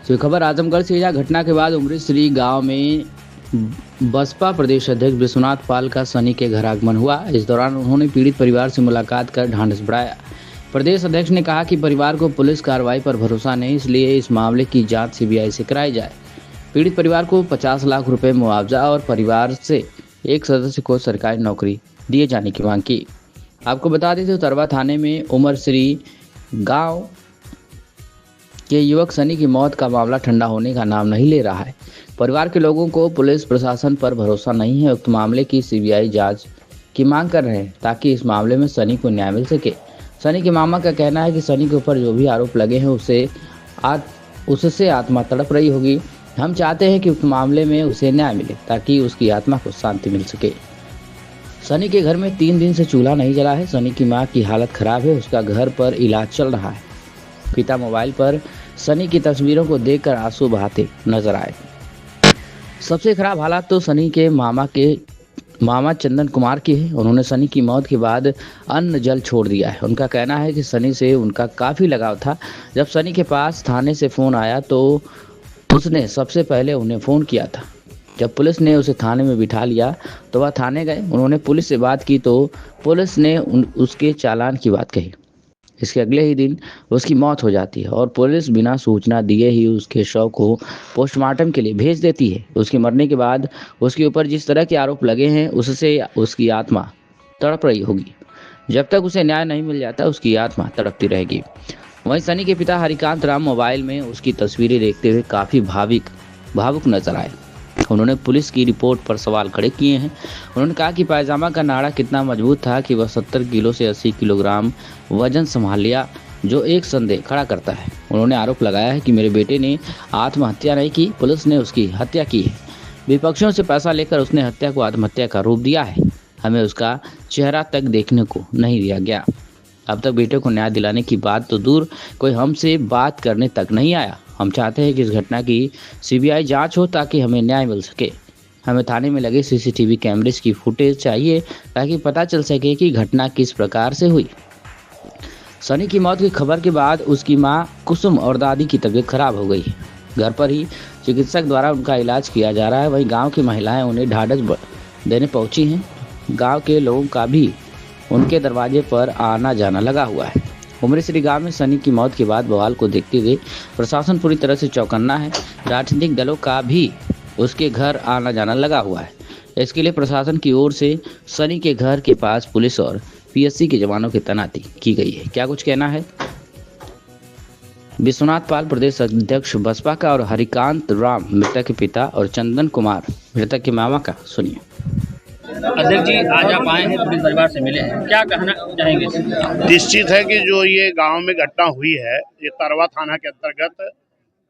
तो खबर आजमगढ़ से। यह घटना के बाद उमरीश्री गांव में बसपा प्रदेश अध्यक्ष विश्वनाथ पाल का सनी के घर आगमन हुआ। इस दौरान उन्होंने पीड़ित परिवार से मुलाकात कर ढांढस बढ़ाया। प्रदेश अध्यक्ष ने कहा कि परिवार को पुलिस कार्रवाई पर भरोसा नहीं, इसलिए इस मामले की जांच सीबीआई से कराई जाए। पीड़ित परिवार को 50 लाख रुपए मुआवजा और परिवार से एक सदस्य को सरकारी नौकरी दिए जाने की मांग की। आपको बता दें तो तरवा थाने में उमरश्री गांव के युवक सनी की मौत का मामला ठंडा होने का नाम नहीं ले रहा है। परिवार के लोगों को पुलिस प्रशासन पर भरोसा नहीं है। उक्त मामले की सीबीआई जांच की मांग कर रहे हैं ताकि इस मामले में सनी को न्याय मिल सके। सनी के मामा का कहना है कि सनी के ऊपर जो भी आरोप लगे हैं उससे आत्मा तड़प रही होगी। हम चाहते हैं कि उक्त मामले में उसे न्याय मिले ताकि उसकी आत्मा को शांति मिल सके। सनी के घर में 3 दिन से चूल्हा नहीं जला है। सनी की मां की हालत खराब है, उसका घर पर इलाज चल रहा है। पिता मोबाइल पर सनी की तस्वीरों को देखकर आंसू बहाते नजर आए। सबसे खराब हालात तो सनी के मामा चंदन कुमार की है। उन्होंने सनी की मौत के बाद अन्न जल छोड़ दिया है। उनका कहना है कि सनी से उनका काफ़ी लगाव था। जब सनी के पास थाने से फ़ोन आया तो उसने सबसे पहले उन्हें फ़ोन किया था। जब पुलिस ने उसे थाने में बिठा लिया तो वह थाने गए। उन्होंने पुलिस से बात की तो पुलिस ने उसके चालान की बात कही। इसके अगले ही दिन उसकी मौत हो जाती है और पुलिस बिना सूचना दिए ही उसके शव को पोस्टमार्टम के लिए भेज देती है। उसके मरने के बाद उसके ऊपर जिस तरह के आरोप लगे हैं उससे उसकी आत्मा तड़प रही होगी। जब तक उसे न्याय नहीं मिल जाता उसकी आत्मा तड़पती रहेगी। वहीं सनी के पिता हरिकांत राम मोबाइल में उसकी तस्वीरें देखते हुए काफ़ी भावुक नजर आए। उन्होंने पुलिस की रिपोर्ट पर सवाल खड़े किए हैं। उन्होंने कहा कि पायजामा का नाड़ा कितना मजबूत था कि वह 70 किलो से 80 किलोग्राम वजन संभाल लिया, जो एक संदेह खड़ा करता है। उन्होंने आरोप लगाया है कि मेरे बेटे ने आत्महत्या नहीं की, पुलिस ने उसकी हत्या की है। विपक्षियों से पैसा लेकर उसने हत्या को आत्महत्या का रूप दिया है। हमें उसका चेहरा तक देखने को नहीं दिया गया। अब तक बेटे को न्याय दिलाने की बात तो दूर, कोई हमसे बात करने तक नहीं आया। हम चाहते हैं कि इस घटना की सीबीआई जांच हो ताकि हमें न्याय मिल सके। हमें थाने में लगे सीसीटीवी कैमरेज की फुटेज चाहिए ताकि पता चल सके कि घटना किस प्रकार से हुई। सनी की मौत की खबर के बाद उसकी मां कुसुम और दादी की तबीयत खराब हो गई है। घर पर ही चिकित्सक द्वारा उनका इलाज किया जा रहा है। वहीं गाँव की महिलाएं उन्हें ढाढ़स देने पहुंची हैं। गाँव के लोगों का भी उनके दरवाजे पर आना जाना लगा हुआ है। उमरीश्री गांव में सनी की मौत के बाद बवाल को देखते हुए प्रशासन पूरी तरह से चौकन्ना है। राजनीतिक दलों का भी उसके घर आना जाना लगा हुआ है। इसके लिए प्रशासन की ओर से सनी के घर के पास पुलिस और पीएससी के जवानों की तैनाती की गई है। क्या कुछ कहना है विश्वनाथ पाल प्रदेश अध्यक्ष बसपा का और हरिकांत राम मृतक के पिता और चंदन कुमार मृतक के मामा का, सुनिए। अध्यक्ष जी, आज आप आए हैं, पुलिस परिवार से मिले हैं, क्या कहना चाहेंगे? निश्चित है कि जो ये गांव में घटना हुई है, ये तरवा थाना के अंतर्गत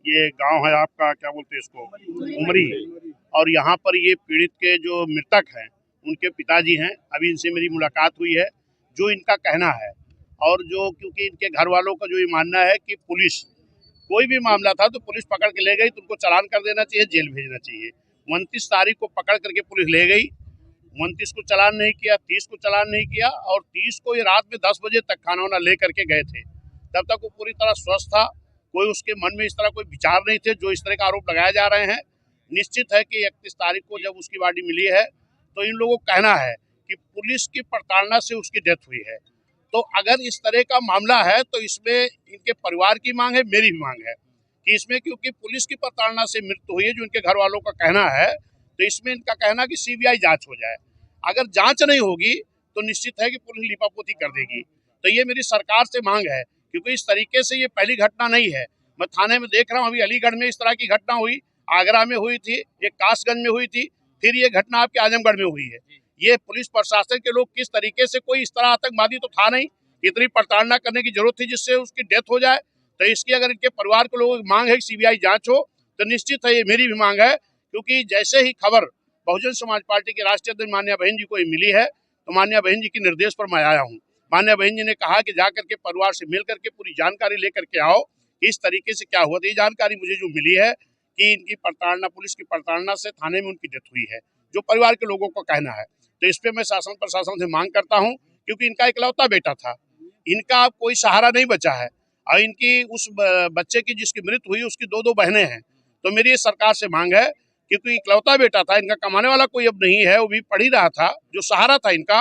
ये गांव है आपका, क्या बोलते हैं इसको, उमरी। और यहाँ पर ये पीड़ित के जो मृतक हैं उनके पिताजी हैं। अभी इनसे मेरी मुलाकात हुई है। जो इनका कहना है और जो, क्योंकि इनके घर वालों का जो ये मानना है कि पुलिस कोई भी मामला था तो पुलिस पकड़ के ले गई तो उनको चालान कर देना चाहिए, जेल भेजना चाहिए। 29 तारीख को पकड़ करके पुलिस ले गई, 29 को चालान नहीं किया, 30 को चालान नहीं किया और 30 को ये रात में 10 बजे तक खाना वाना ले करके गए थे। तब तक वो पूरी तरह स्वस्थ था। कोई उसके मन में इस तरह कोई विचार नहीं थे जो इस तरह का आरोप लगाए जा रहे हैं। निश्चित है कि 31 तारीख को जब उसकी बॉडी मिली है तो इन लोगों का कहना है कि पुलिस की प्रताड़ना से उसकी डेथ हुई है। तो अगर इस तरह का मामला है तो इसमें इनके परिवार की मांग है, मेरी भी मांग है कि इसमें, क्योंकि पुलिस की प्रताड़ना से मृत्यु हुई है जो इनके घर वालों का कहना है, तो इसमें इनका कहना कि सीबीआई जांच हो जाए। अगर जांच नहीं होगी तो निश्चित है कि पुलिस लिपापोती कर देगी। तो ये मेरी सरकार से मांग है, क्योंकि इस तरीके से ये पहली घटना नहीं है। मैं थाने में देख रहा हूँ, अभी अलीगढ़ में इस तरह की घटना हुई, आगरा में हुई थी, ये कासगंज में हुई थी, फिर ये घटना आपके आजमगढ़ में हुई है। ये पुलिस प्रशासन के लोग किस तरीके से, कोई इस तरह आतंकवादी तो था नहीं, इतनी प्रताड़ना करने की जरूरत थी जिससे उसकी डेथ हो जाए। तो इसकी अगर इनके परिवार के लोगों की मांग है कि सीबीआई जांच हो तो निश्चित है ये मेरी भी मांग है। क्योंकि जैसे ही खबर बहुजन समाज पार्टी के राष्ट्रीय अध्यक्ष मान्या बहन जी को मिली है तो मान्या बहन जी के निर्देश पर मैं आया हूँ। मान्या बहन जी ने कहा कि जाकर के परिवार से मिल करके पूरी जानकारी लेकर के आओ कि इस तरीके से क्या हुआ। तो ये जानकारी मुझे जो मिली है कि इनकी प्रताड़ना, पुलिस की प्रताड़ना से थाने में उनकी डेथ हुई है, जो परिवार के लोगों को कहना है। तो इस पे मैं शासन प्रशासन से मांग करता हूँ, क्योंकि इनका इकलौता बेटा था, इनका कोई सहारा नहीं बचा है। और इनकी उस बच्चे की जिसकी मृत्यु हुई उसकी दो बहनें हैं। तो मेरी सरकार से मांग है, क्योंकि इकलौता बेटा था इनका, कमाने वाला कोई अब नहीं है, वो भी पढ़ ही रहा था, जो सहारा था इनका,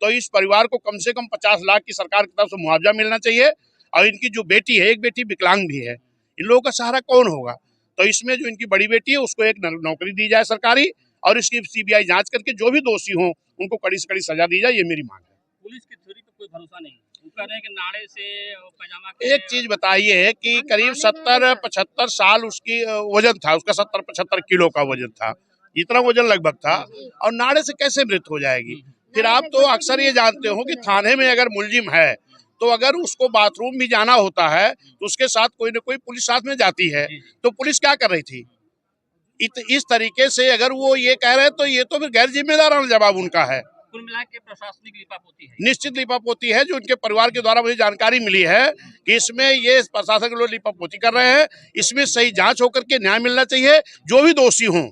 तो इस परिवार को कम से कम 50 लाख की सरकार की तरफ से मुआवजा मिलना चाहिए। और इनकी जो बेटी है, एक बेटी विकलांग भी है, इन लोगों का सहारा कौन होगा? तो इसमें जो इनकी बड़ी बेटी है उसको एक नौकरी दी जाए सरकारी, और इसकी सीबीआई जांच करके जो भी दोषी हों उनको कड़ी से कड़ी सजा दी जाए, ये मेरी मांग है। पुलिस की थ्योरी पे कोई भरोसा नहीं, वो कह रहे हैं कि नाड़े से पैजामा एक चीज बताइए कि करीब 70-75 साल उसकी वजन था, उसका 70-75 किलो का वजन था, इतना वजन लगभग था, और नाड़े से कैसे मृत्यु हो जाएगी? फिर आप तो अक्सर ये जानते हो कि थाने में अगर मुलजिम है तो अगर उसको बाथरूम भी जाना होता है तो उसके साथ कोई न कोई पुलिस साथ में जाती है, तो पुलिस क्या कर रही थी? इस तरीके से अगर वो ये कह रहे हैं तो ये तो फिर गैर जिम्मेदाराना जवाब उनका है। कुल मिला के प्रशासनिक लिपापोती है, निश्चित लिपापोती है, जो उनके परिवार के द्वारा मुझे जानकारी मिली है कि इसमें ये प्रशासन के लोग लिपापोती कर रहे हैं। इसमें सही जांच होकर के न्याय मिलना चाहिए, जो भी दोषी हों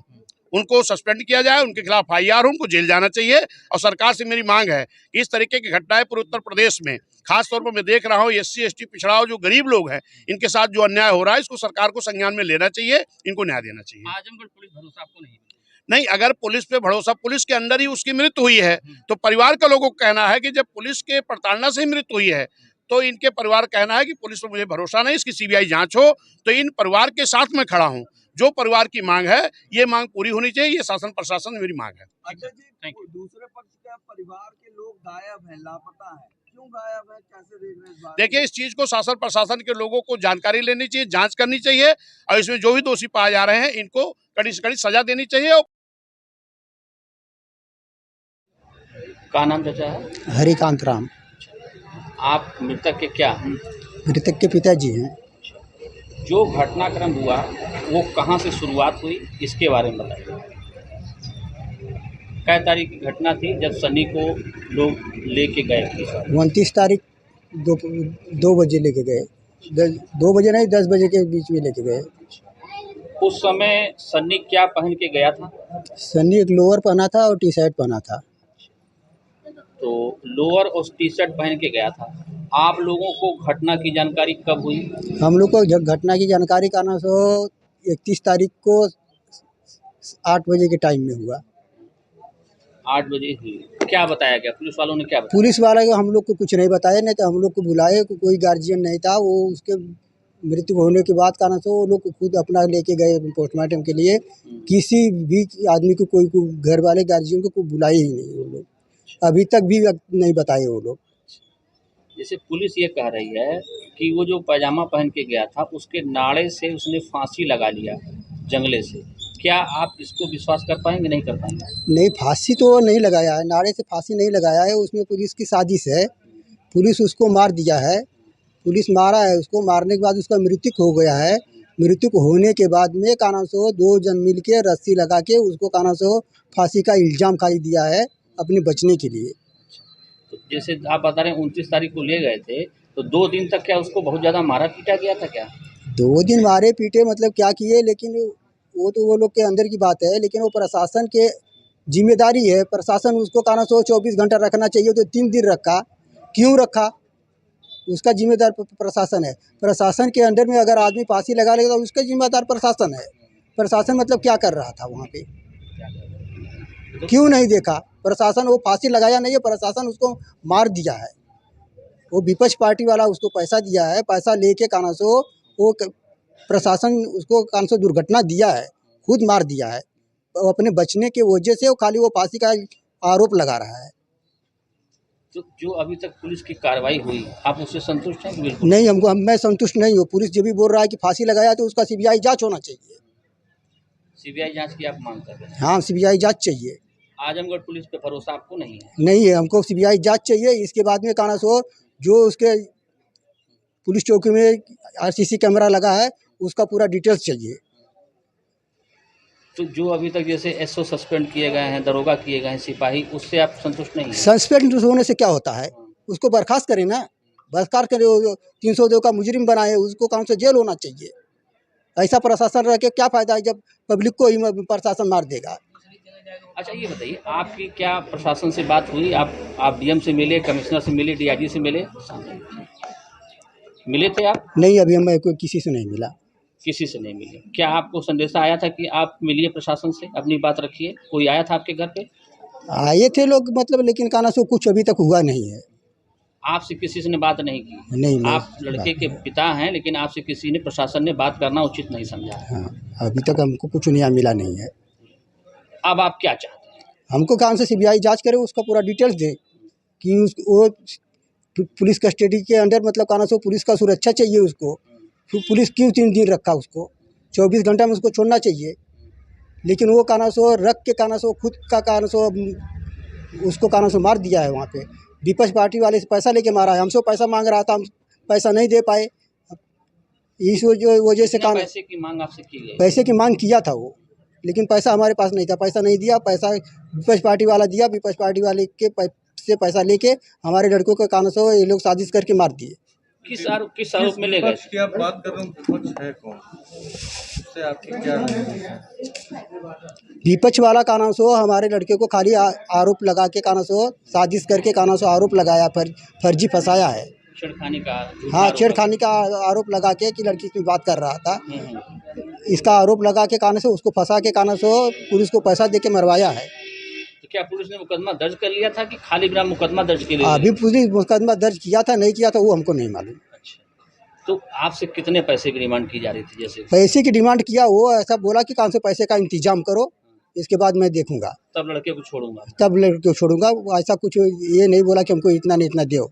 उनको सस्पेंड किया जाए, उनके खिलाफ FIR हो, उनको जेल जाना चाहिए। और सरकार से मेरी मांग है कि इस तरीके की घटनाएं पूरे उत्तर प्रदेश में, खास तौर पर मैं देख रहा हूँ SC ST पिछड़ा जो गरीब लोग हैं, इनके साथ जो अन्याय हो रहा है, इसको सरकार को संज्ञान में लेना चाहिए, इनको न्याय देना चाहिए। आजमगढ़ पुलिस भरोसा आपको नहीं, अगर पुलिस पे भरोसा, पुलिस के अंदर ही उसकी मृत्यु हुई है, तो परिवार का लोगों को कहना है कि जब पुलिस के प्रताड़ना से ही मृत्यु हुई है, तो इनके परिवार कहना है कि पुलिस पर मुझे भरोसा नहीं, इसकी CBI जांच हो। तो इन परिवार के साथ में खड़ा हूं, जो परिवार की मांग है ये मांग पूरी होनी चाहिए, ये शासन प्रशासन मेरी मांग है। अच्छा जी, दूसरे पक्ष का परिवार के लोग गायब हैं, लापता हैं, क्यों गायब है, कैसे देख रहे हैं इस बात? देखिए, इस चीज को शासन प्रशासन के लोगों को जानकारी लेनी चाहिए, जांच करनी चाहिए, और इसमें जो भी दोषी पाए जा रहे हैं इनको कड़ी से कड़ी सजा देनी चाहिए। का नाम चाचा है? हरिकांत राम। आप मृतक के क्या? मृतक के पिताजी हैं। जो घटनाक्रम हुआ वो कहाँ से शुरुआत हुई, इसके बारे में बताइए। क्या तारीख की घटना थी जब सनी को लोग लेके गए? 29 तारीख 2 बजे लेके गए, 2 बजे नहीं 10 बजे के बीच में लेके गए। उस समय सनी क्या पहन के गया था? सनी एक लोअर पहना था और टी-शर्ट पहना था। तो लोअर और टी-शर्ट पहन के गया था। आप लोगों को घटना की जानकारी कब हुई? हम लोग को घटना की जानकारी का ना सो 31 तारीख को 8 बजे के टाइम में हुआ। 8 बजे हुई। क्या बताया गया? पुलिस वालों ने क्या बताया? पुलिस वाला को हम लोग को कुछ नहीं बताया, नहीं तो हम लोग को बुलाए, कोई गार्जियन नहीं था। वो उसके मृत्यु होने के बाद का ना सो वो लोग को खुद अपना लेके गए पोस्टमार्टम के लिए। किसी भी आदमी को, कोई घर वाले गार्जियन को कोई बुलाए ही नहीं वो लोग, अभी तक भी नहीं बताए वो लोग। जैसे पुलिस ये कह रही है कि वो जो पैजामा पहन के गया था उसके नाड़े से उसने फांसी लगा लिया जंगले से, क्या आप इसको विश्वास कर पाएंगे? नहीं कर पाएंगे? नहीं, फांसी तो नहीं लगाया है, नाड़े से फांसी नहीं लगाया है, उसमें पुलिस की साजिश है। पुलिस उसको मार दिया है, पुलिस मारा है उसको, मारने के बाद उसका मृत्यु हो गया है। मृत्यु होने के बाद में काना सो 2 जन मिल के रस्सी लगा के उसको काना सो फांसी का इल्ज़ाम खाली दिया है अपने बचने के लिए। तो जैसे आप बता रहे हैं 29 तारीख को ले गए थे, तो 2 दिन तक क्या उसको बहुत ज़्यादा मारा पीटा गया था क्या? 2 दिन मारे पीटे मतलब क्या किए, लेकिन वो तो वो लोग के अंदर की बात है, लेकिन वो प्रशासन के जिम्मेदारी है। प्रशासन उसको काना सो 24 घंटा रखना चाहिए, तो 3 दिन रखा, क्यों रखा? उसका जिम्मेदार प्रशासन है। प्रशासन के अंडर में अगर आदमी फांसी लगा लेगा तो उसका जिम्मेदार प्रशासन है। प्रशासन मतलब क्या कर रहा था वहाँ पे, क्यों नहीं देखा? प्रशासन वो फांसी लगाया नहीं है, प्रशासन उसको मार दिया है। वो विपक्ष पार्टी वाला उसको पैसा दिया है, पैसा लेके काना सो वो प्रशासन उसको काना सो दुर्घटना दिया है, खुद मार दिया है। वो अपने बचने के वजह से वो खाली वो फांसी का आरोप लगा रहा है। तो जो अभी तक पुलिस की कार्रवाई हुई, आप उससे संतुष्ट हैं? बिल्कुल नहीं, मैं संतुष्ट नहीं हूँ। पुलिस जो भी बोल रहा है कि फांसी लगाया तो उसका CBI जांच होना चाहिए। CBI जांच की आप मांग कर रहे हैं? हाँ, CBI जांच चाहिए। आजमगढ़ पुलिस पे भरोसा आपको नहीं है? नहीं है, हमको CBI जांच चाहिए। इसके बाद में काना सो जो उसके पुलिस चौकी में RCC कैमरा लगा है उसका पूरा डिटेल्स चाहिए। तो जो अभी तक जैसे SO सस्पेंड किए गए हैं, दरोगा किए गए हैं, सिपाही, उससे आप संतुष्ट नहीं हैं? सस्पेंड होने से क्या होता है? उसको बर्खास्त करें ना, बर्खास्त करें। 302 का मुजरिम बनाए, उसको कानून से जेल होना चाहिए। ऐसा प्रशासन रह के क्या फ़ायदा है जब पब्लिक को ही प्रशासन मार देगा। अच्छा ये बताइए, आपकी क्या प्रशासन से बात हुई? आप DM से मिले, कमिश्नर से मिले, DIG से मिले? मिले थे आप? नहीं, अभी मैं कोई किसी से नहीं मिला। किसी से नहीं मिले। क्या आपको संदेशा आया था कि आप मिलिए प्रशासन से, अपनी बात रखिए? कोई आया था आपके घर पे? आए थे लोग मतलब, लेकिन कहना सो कुछ अभी तक हुआ नहीं है। आपसे किसी से ने बात नहीं की? नहीं, आप लड़के के पिता हैं, लेकिन आपसे किसी ने, प्रशासन ने बात करना उचित नहीं समझा। हाँ, अभी तक हमको कुछ नया मिला नहीं है। अब आप क्या चाहते हैं? हमको कहाँ से सीबीआई जांच करे, उसका पूरा डिटेल्स दे कि वो पुलिस कस्टडी के अंडर, मतलब कहना सो पुलिस का सुरक्षा चाहिए उसको। फिर पुलिस क्यों 3 दिन रखा उसको? 24 घंटा में उसको छोड़ना चाहिए। लेकिन वो कहना सो रख के, कहना सो खुद का, कहना सो उसको कहना सो मार दिया है वहाँ पे। विपक्ष पार्टी वाले से पैसा लेके मारा है। हमसे पैसा मांग रहा था, हम पैसा नहीं दे पाए। इस वजह से कितना कहना, पैसे की मांग आपसे की गई? पैसे की मांग किया था वो, लेकिन पैसा हमारे पास नहीं था। पैसा नहीं दिया, पैसा विपक्ष पार्टी वाला दिया। विपक्ष पार्टी वाले के से पैसा लेके हमारे लड़कों के कानों से ये लोग साजिश करके मार दिए। किस आरोप में ले गए? की आप बात कर रहे हो, विपक्ष है कौन? उससे आपकी क्या विपक्ष वाला काना सो हमारे लड़के को खाली आरोप लगा के, काना सो साजिश करके, काना सो आरोप लगाया, फर्जी फंसाया है। छेड़खानी का? हाँ, छेड़खानी का आरोप लगा के कि लड़की की बात कर रहा था। इसका आरोप लगा के काना से उसको फंसा के, काना सो पुलिस को पैसा दे के मरवाया है। तो क्या पुलिस ने मुकदमा दर्ज कर लिया था कि खाली बिना मुकदमा दर्ज के लिए? अभी पुलिस मुकदमा दर्ज किया था, नहीं किया था वो हमको नहीं मालूम। अच्छा, तो आपसे कितने पैसे की डिमांड की जा रही थी? जैसे पैसे की डिमांड किया, वो ऐसा बोला कि कहाँ से पैसे का इंतजाम करो, इसके बाद मैं देखूंगा, तब लड़के को छोड़ूंगा। तब लड़के को छोड़ूंगा। वो ऐसा कुछ ये नहीं बोला कि हमको इतना नहीं इतना दो।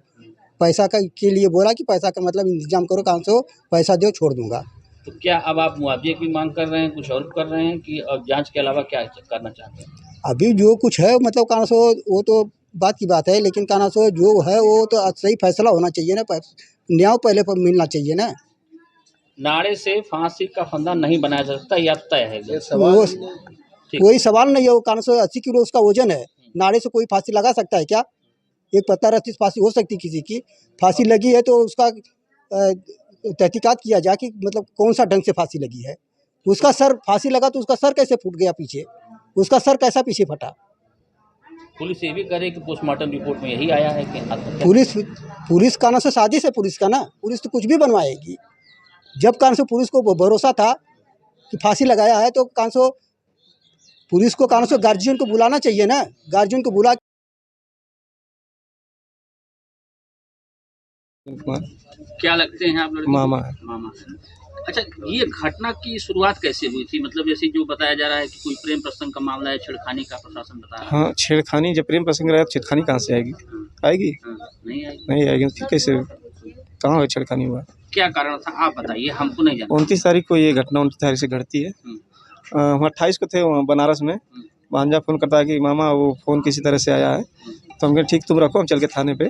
पैसा का के लिए बोला कि पैसा का मतलब इंतजाम करो, कहाँ से पैसा दो, छोड़ दूंगा। तो क्या अब आप मुआवजे की मांग कर रहे हैं, कुछ और कर रहे हैं, कि अब जांच के अलावा क्या करना चाहते हैं? अभी जो कुछ है मतलब कहाँ सो वो तो बात की बात है, लेकिन कहाँ सो जो है वो तो सही फैसला होना चाहिए ना। न्याय पहले पर मिलना चाहिए ना। नाड़े से फांसी का फंदा नहीं बनाया जा सकता, या तय है? वो कोई सवाल नहीं है। वो कहाँ से 80 किलो उसका वजन है। नाड़े से कोई फांसी लगा सकता है क्या? एक पत्ता रस्सी से फांसी हो सकती किसी की? फांसी लगी है तो उसका तहकीकात किया जाए कि मतलब कौन सा ढंग से फांसी लगी है। उसका सर फांसी लगा तो उसका सर कैसे फूट गया पीछे? उसका सर कैसा पीछे फटा? पुलिस ये भी कह रही है कि पोस्टमार्टम रिपोर्ट में यही आया है कि पुलिस का ना से साजिश है। पुलिस का ना, पुलिस तो कुछ भी बनवाएगी। जब कान से पुलिस को भरोसा था कि फांसी लगाया है, तो कान से पुलिस को, कान से गार्जियन को बुलाना चाहिए ना। गार्जियन को बुला, क्या लगते हैं आप लड़के? मामा है। मामा। अच्छा, ये घटना की शुरुआत कैसे हुई थी? मतलब जैसे जो बताया जा रहा है कि कोई प्रेम प्रसंग का मामला है, छेड़खानी का प्रशासन बता रहा है। हाँ, छेड़खानी, जब प्रेम प्रसंग रहा छेड़खानी कहाँ से आएगी? आएगी? नहीं आई। नहीं आएगी। ठीक, कैसे, कहाँ हुआ छेड़खानी? हुआ क्या कारण था आप बताइए, हमको नहीं जानना। 29 तारीख को ये घटना 29 तारीख से घटती है। हम 28 को थे वहाँ बनारस में। भांजा फ़ोन करता है कि मामा वो फ़ोन किसी तरह से आया है। तो हम कहे ठीक, तुम रखो, हम चल के थाने पे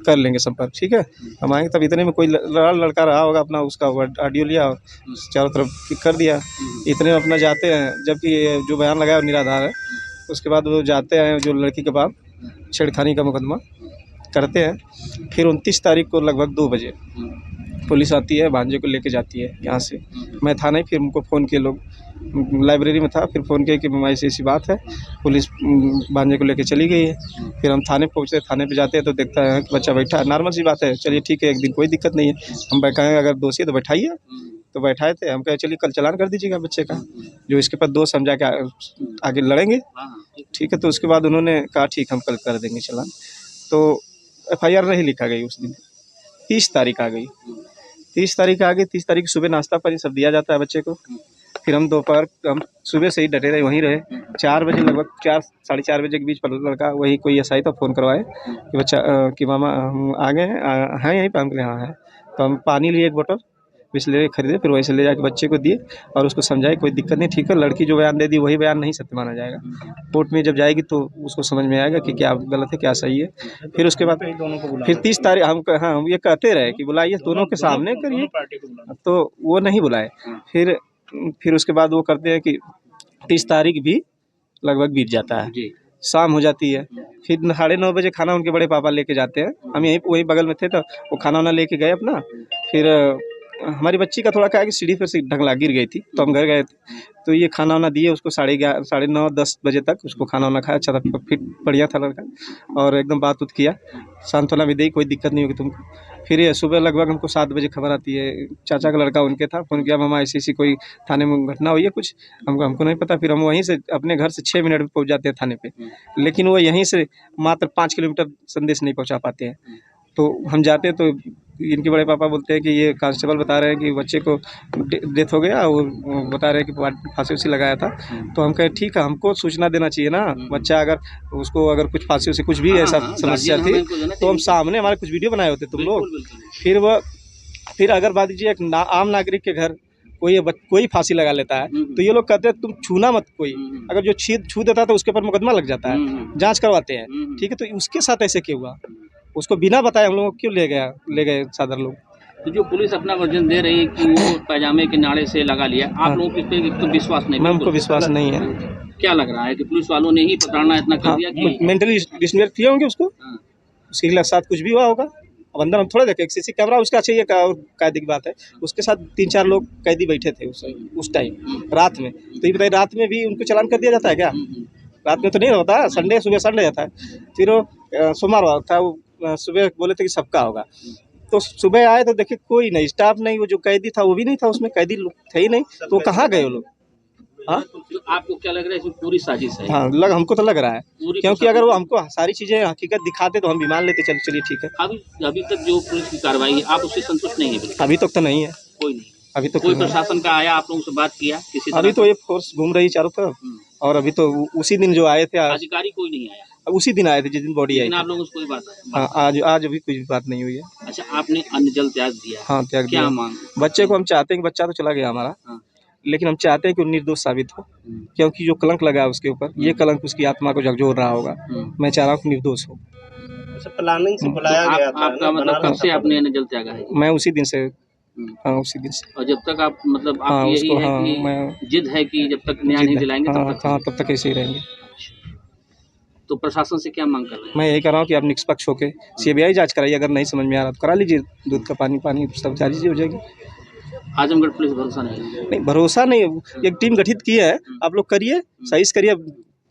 कर लेंगे संपर्क। ठीक है, हम आएंगे। तब इतने में कोई लड़का रहा होगा अपना, उसका ऑडियो लिया, चारों तरफ कर दिया। इतने में अपना जाते हैं, जबकि जो बयान लगाया वो निराधार है। उसके बाद वो जाते हैं जो लड़की के पास, छेड़खानी का मुकदमा करते हैं। फिर 29 तारीख को लगभग 2 बजे पुलिस आती है, भांजे को लेके जाती है यहाँ से। मैं था नहीं, फिर उनको फ़ोन किए, लोग लाइब्रेरी में था, फिर फ़ोन किया कि ऐसी ऐसी बात है, पुलिस भांजे को लेके चली गई है। फिर हम थाने पहुँचते, थाने पे जाते हैं तो देखता है कि बच्चा बैठा है। नॉर्मल सी बात है, चलिए ठीक है, एक दिन कोई दिक्कत नहीं है, हम बैठाएँ, अगर दोषी है तो बैठाइए। तो बैठाए थे। हम कहे चलिए कल चालान कर दीजिएगा बच्चे का, जो इसके पास दोष, हम जाके आगे लड़ेंगे। ठीक है, तो उसके बाद उन्होंने कहा ठीक, हम कल कर देंगे चालान। तो FIR नहीं लिखा गई उस दिन। 30 तारीख आ गई। 30 तारीख आ गई। 30 तारीख सुबह नाश्ता पानी सब दिया जाता है बच्चे को। फिर हम दोपहर, हम सुबह से ही डटे रहे, वहीं रहे। 4 बजे लगभग, 4 साढ़े 4 बजे के बीच पर लड़का वही कोई SI था, फ़ोन करवाए कि बच्चा कि मामा हम आ गए हैं यहीं पर। हम कहे हाँ है। तो हम पानी लिए 1 बोतल, बिस्लेरी खरीदे, फिर वहीं से ले जाके बच्चे को दिए और उसको समझाए कोई दिक्कत नहीं, ठीक है। लड़की जो बयान दे दी वही बयान नहीं सत्य माना जाएगा। कोर्ट में जब जाएगी तो उसको समझ में आएगा कि क्या गलत है क्या सही है। फिर उसके बाद फिर 30 तारीख हम ये कहते रहे कि बुलाइए, दोनों के सामने करिए, तो वो नहीं बुलाए। फिर उसके बाद वो करते हैं कि 30 तारीख भी लगभग बीत जाता है, शाम हो जाती है। फिर 9:30 बजे खाना उनके बड़े पापा लेके जाते हैं। हम यहीं वहीं बगल में थे, तो वो खाना वाना लेके गए अपना। फिर हमारी बच्ची का थोड़ा क्या है कि सीढ़ी पर से ढंगला गिर गई थी, तो हम घर गए थे, तो ये खाना वाना दिए उसको 11:30 9:30 बजे तक उसको खाना वाना खाया, अच्छा था, फिट बढ़िया था लड़का और एकदम बात उत किया, सांत्वना भी दी, कोई दिक्कत नहीं होगी तुमको। फिर ये सुबह लगभग हमको 7 बजे खबर आती है, चाचा का लड़का उनके था, फ़ोन किया, मामा ऐसी कोई थाने में घटना हुई है कुछ, हमको नहीं पता। फिर हम वहीं से अपने घर से 6 मिनट में पहुँच जाते हैं थाने पे, लेकिन वो यहीं से मात्र 5 किलोमीटर संदेश नहीं पहुँचा पाते हैं। तो हम जाते हैं तो इनके बड़े पापा बोलते हैं कि ये कांस्टेबल बता रहे हैं कि बच्चे को डेथ हो गया और बता रहे हैं कि फांसी उसी लगाया था। तो हम कहे ठीक है, हमको सूचना देना चाहिए ना, बच्चा अगर उसको अगर कुछ फांसी उसी कुछ भी ऐसा समस्या थी तो हम सामने हमारे कुछ वीडियो बनाए होते तुम लोग। फिर अगर बात दीजिए एक आम नागरिक के घर कोई फांसी लगा लेता है तो ये लोग कहते हैं तुम छूना मत कोई, अगर जो छू देता है तो उसके ऊपर मुकदमा लग जाता है, जांच करवाते हैं, ठीक है। तो उसके साथ ऐसे क्यों हुआ, उसको बिना बताए हम लोगों को क्यों ले गए सादर लोग। तो जो पुलिस अपना वर्जन दे रही है कि वो पैजामे के नाड़े से लगा लिया, आप लोगों को तो विश्वास नहीं? मैम को विश्वास नहीं है। क्या लग रहा है कि पुलिस वालों ने ही प्रताड़ना इतना कर दिया कि मेंटली डिसऑर्डर किए होंगे उसको, उसके साथ कुछ भी हुआ होगा। अब अंदर हम थोड़ा देखे, सीसी कैमरा उसका चाहिए कायदे की बात है, उसके साथ 3-4 लोग कैदी बैठे थे उस टाइम रात में। तो ये बताइए रात में भी उनको चालान कर दिया जाता है क्या? रात में तो नहीं होता है, सुबह संडे जाता है। फिर वो सोमवार था, वो सुबह बोले थे कि सबका होगा, तो सुबह आए तो देखे कोई नहीं, स्टाफ नहीं, वो जो कैदी था वो भी नहीं था, उसमें कैदी लोग थे ही नहीं, तो कहाँ गए वो लोग? हाँ, तो आपको क्या लग रहा है इसमें पूरी साजिश है? हाँ, हमको तो लग रहा है, क्योंकि अगर वो हमको सारी चीजें हकीकत दिखाते तो हम भी मान लेते, चलिए ठीक है। अभी तक जो पुलिस की कार्रवाई है आप उससे संतुष्ट नहीं है? अभी तक तो नहीं है, कोई नहीं। अभी तो कोई प्रशासन का आया आप लोगों से बात किया किसी तरह? अभी तो ये फोर्स घूम रही चारों तरफ, और अभी तो उसी दिन जो आए थे, अधिकारी कोई नहीं आया? उसी दिन आए थे जिस दिन बॉडी आई थी। आप लोगों से कोई बात? हाँ, आज अभी कोई बात नहीं हुई है। अच्छा, आपने अन्न जल त्याग दिया? हाँ, त्याग दिया। क्या मांग? बच्चे को हम चाहते हैं कि बच्चा तो चला गया हमारा, लेकिन हम चाहते हैं कि वो निर्दोष साबित हो, क्योंकि जो कलंक लगा है उसके ऊपर, ये कलंक उसकी आत्मा को झकझोर रहा होगा। मैं चाह रहा हूँ कि निर्दोष हो। प्लानिंग से बुलाया गया था। आपका मतलब कब से आपने अन्न जल त्यागा है? मैं उसी दिन से, हाँ उसी दिन से। और जब तक आप मतलब आप यही है कि जिद है कि जब तक न्याय नहीं दिलाएंगे तब तक ऐसे ही रहेंगे। तो प्रशासन से क्या मांग कर रहे हैं? मैं यही कर रहा हूँ कि आप निष्पक्ष होकर सीबीआई जांच कराइए, अगर नहीं समझ में आ रहा तो करा लीजिए, दूध का पानी सब सारी चीज़ हो जाएगी। आजमगढ़ पुलिस भरोसा नहीं? भरोसा नहीं, एक टीम गठित की है, आप लोग करिए, सही से करिए,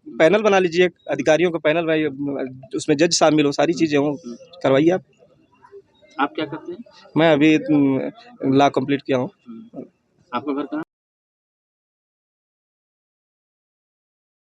पैनल बना लीजिए, अधिकारियों का पैनल बनाइए, उसमें जज शामिल हो, सारी चीज़ें हों, करवाइए। आप क्या करते हैं? मैं अभी लॉ कंप्लीट किया हूँ। आपका घर कहाँ?